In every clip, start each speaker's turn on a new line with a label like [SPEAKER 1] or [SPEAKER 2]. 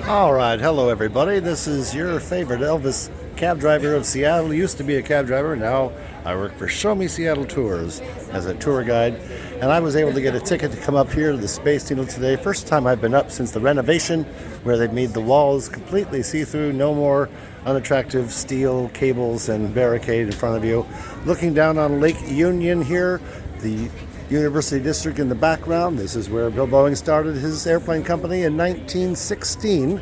[SPEAKER 1] All right, hello everybody. This is your favorite Elvis cab driver of Seattle. Used to be a cab driver, now I work for Show Me Seattle Tours as a tour guide. And I was able to get a ticket to come up here to the Space Needle today. First time I've been up since the renovation, where they've made the walls completely see-through, no more unattractive steel cables and barricade in front of you. Looking down on Lake Union here, the University District in the background. This is where Bill Boeing started his airplane company in 1916.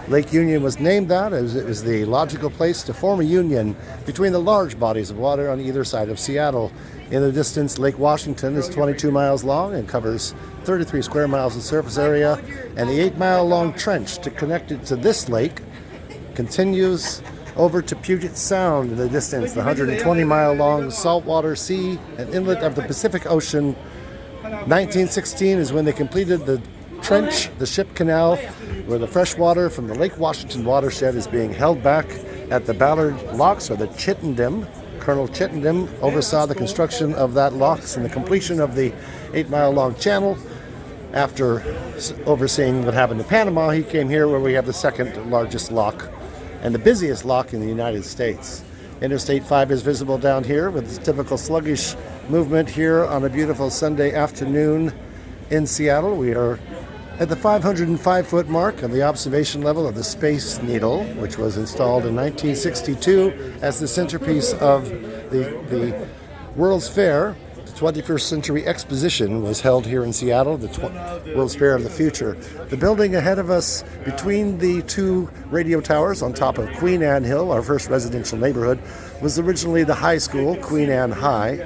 [SPEAKER 1] Lake Union was named that as it was the logical place to form a union between the large bodies of water on either side of Seattle. In the distance, Lake Washington is 22 miles long and covers 33 square miles of surface area, and the 8-mile-long trench to connect it to this lake continues over to Puget Sound in the distance, the 120-mile-long saltwater sea and inlet of the Pacific Ocean. 1916 is when they completed the trench, the ship canal, where the fresh water from the Lake Washington watershed is being held back at the Ballard Locks, or the Chittenden. Colonel Chittenden oversaw the construction of that locks and the completion of the 8-mile-long channel. After overseeing what happened to Panama, he came here where we have the second largest lock and the busiest lock in the United States. Interstate 5 is visible down here with the typical sluggish movement here on a beautiful Sunday afternoon in Seattle. We are at the 505-foot mark of the observation level of the Space Needle, which was installed in 1962 as the centerpiece of the World's Fair. The 21st Century Exposition was held here in Seattle, the World's Fair of the Future. The building ahead of us between the two radio towers on top of Queen Anne Hill, our first residential neighborhood, was originally the high school, Queen Anne High,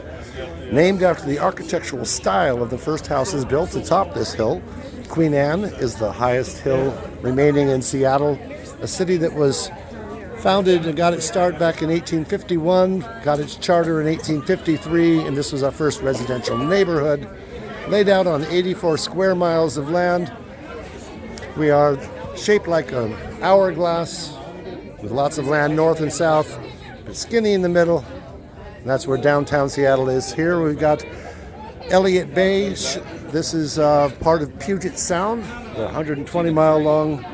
[SPEAKER 1] named after the architectural style of the first houses built atop this hill. Queen Anne is the highest hill remaining in Seattle, a city that was founded and got its start back in 1851, got its charter in 1853, and this was our first residential neighborhood, laid out on 84 square miles of land. We are shaped like an hourglass with lots of land north and south, but skinny in the middle. And that's where downtown Seattle is. Here we've got Elliott Bay. This is part of Puget Sound, the 120-mile-long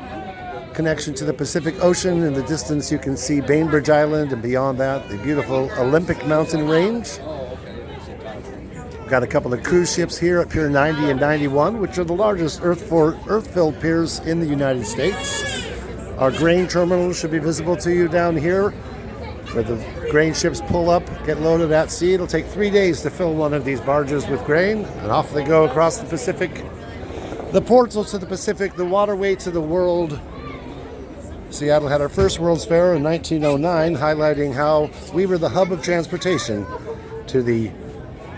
[SPEAKER 1] connection to the Pacific Ocean. In the distance, you can see Bainbridge Island, and beyond that, the beautiful Olympic Mountain Range. We've got a couple of cruise ships here at Pier 90 and 91, which are the largest earth-filled piers in the United States. Our grain terminal should be visible to you down here, where the grain ships pull up, get loaded at sea. It'll take 3 days to fill one of these barges with grain, and off they go across the Pacific. The portal to the Pacific, the waterway to the world. Seattle had our first World's Fair in 1909, highlighting how we were the hub of transportation to the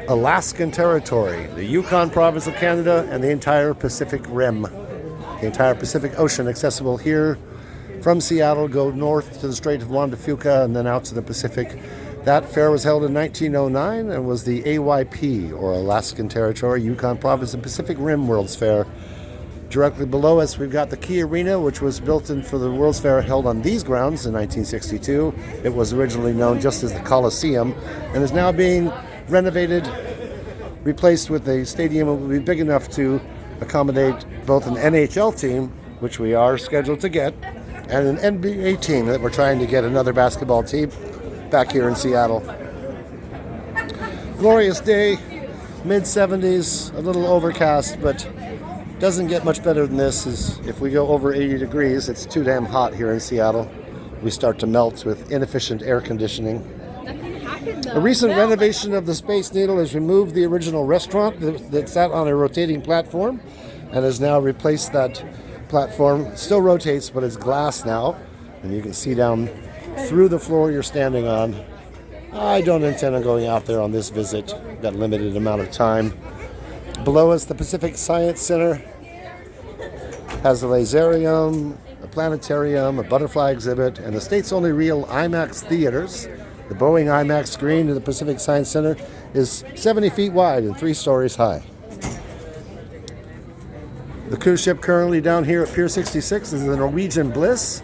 [SPEAKER 1] Alaskan Territory, the Yukon province of Canada, and the entire Pacific Rim. The entire Pacific Ocean accessible here from Seattle, go north to the Strait of Juan de Fuca and then out to the Pacific. That fair was held in 1909 and was the AYP, or Alaskan Territory, Yukon Province and Pacific Rim World's Fair. Directly below us, we've got the Key Arena, which was built in for the World's Fair held on these grounds in 1962. It was originally known just as the Coliseum and is now being renovated, replaced with a stadium that will be big enough to accommodate both an NHL team, which we are scheduled to get, and an NBA team that we're trying to get, another basketball team back here in Seattle. Glorious day, mid-70s, a little overcast, but doesn't get much better than this. Is if we go over 80 degrees, it's too damn hot here in Seattle. We start to melt with inefficient air conditioning. A recent renovation of the Space Needle has removed the original restaurant that sat on a rotating platform and has now replaced that platform. It still rotates, but it's glass now, and you can see down through the floor you're standing on. I don't intend on going out there on this visit. We've got a limited amount of time. Below us, the Pacific Science Center has a laserium, a planetarium, a butterfly exhibit, and the state's only real IMAX theaters. The Boeing IMAX screen in the Pacific Science Center is 70 feet wide and 3 stories high. The cruise ship currently down here at Pier 66 is the Norwegian Bliss.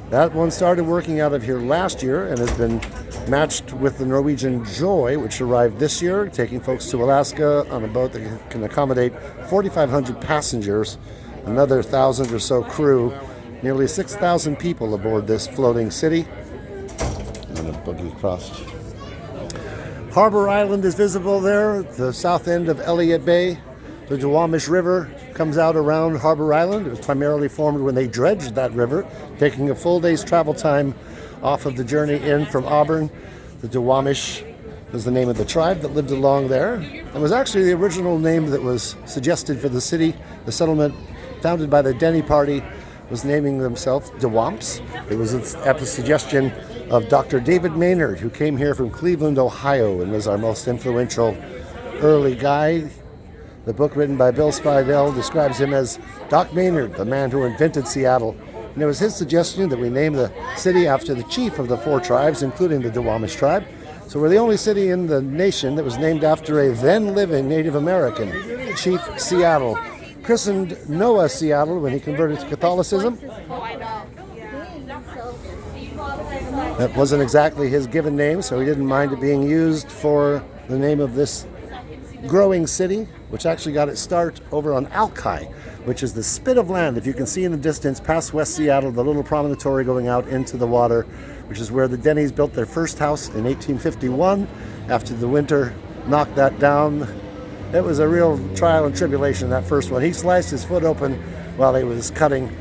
[SPEAKER 1] That one started working out of here last year and has been matched with the Norwegian Joy, which arrived this year, taking folks to Alaska on a boat that can accommodate 4,500 passengers. another 1,000 or so crew, nearly 6,000 people aboard this floating city. I'm going to boogie across. Harbor Island is visible there at the south end of Elliott Bay. The Duwamish River comes out around Harbor Island. It was primarily formed when they dredged that river, taking a full day's travel time off of the journey in from Auburn. The Duwamish was the name of the tribe that lived along there. It was actually the original name that was suggested for the city. The settlement founded by the Denny Party was naming themselves Dewamps. It was at the suggestion of Dr. David Maynard, who came here from Cleveland, Ohio, and was our most influential early guide. The book written by Bill Spidell describes him as Doc Maynard, the man who invented Seattle. And it was his suggestion that we name the city after the chief of the 4 tribes, including the Duwamish tribe. So we're the only city in the nation that was named after a then-living Native American, Chief Seattle. Christened Noah Seattle when he converted to Catholicism. That wasn't exactly his given name, so he didn't mind it being used for the name of this growing city, which actually got its start over on Alki, which is the spit of land, if you can see in the distance past West Seattle, the little promontory going out into the water, which is where the Denny's built their first house in 1851. After the winter knocked that down, it was a real trial and tribulation, that first one. He sliced his foot open while he was cutting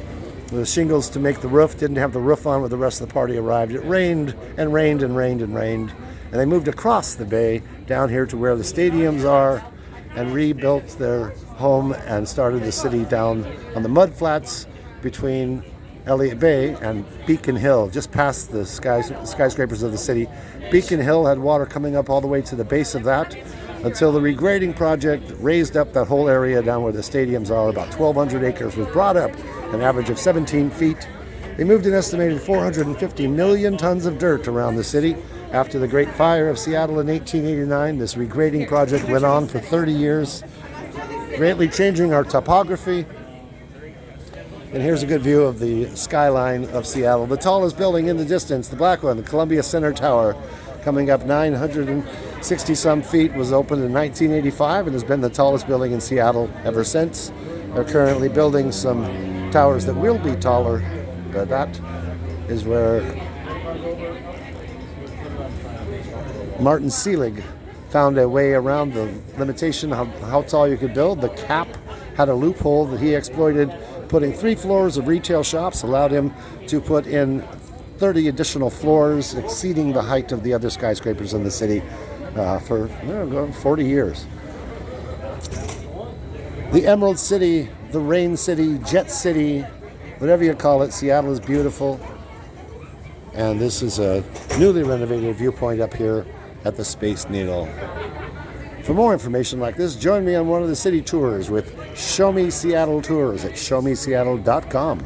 [SPEAKER 1] the shingles to make the roof. Didn't have the roof on when the rest of the party arrived. It rained and rained and rained and rained. And they moved across the bay down here to where the stadiums are and rebuilt their home and started the city down on the mud flats between Elliott Bay and Beacon Hill, just past the skyscrapers of the city. Beacon Hill had water coming up all the way to the base of that until the regrading project raised up that whole area down where the stadiums are. About 1,200 acres was brought up, an average of 17 feet. They moved an estimated 450 million tons of dirt around the city. After the Great Fire of Seattle in 1889, this regrading project went on for 30 years, greatly changing our topography. And here's a good view of the skyline of Seattle. The tallest building in the distance, the black one, the Columbia Center Tower, coming up 960-some feet, was opened in 1985 and has been the tallest building in Seattle ever since. They're currently building some towers that will be taller, but that is where Martin Selig found a way around the limitation of how tall you could build. The cap had a loophole that he exploited. Putting 3 floors of retail shops allowed him to put in 30 additional floors, exceeding the height of the other skyscrapers in the city for 40 years. The Emerald City, the Rain City, Jet City, whatever you call it, Seattle is beautiful. And this is a newly renovated viewpoint up here at the Space Needle. For more information like this, join me on one of the city tours with Show Me Seattle Tours at showmeseattle.com.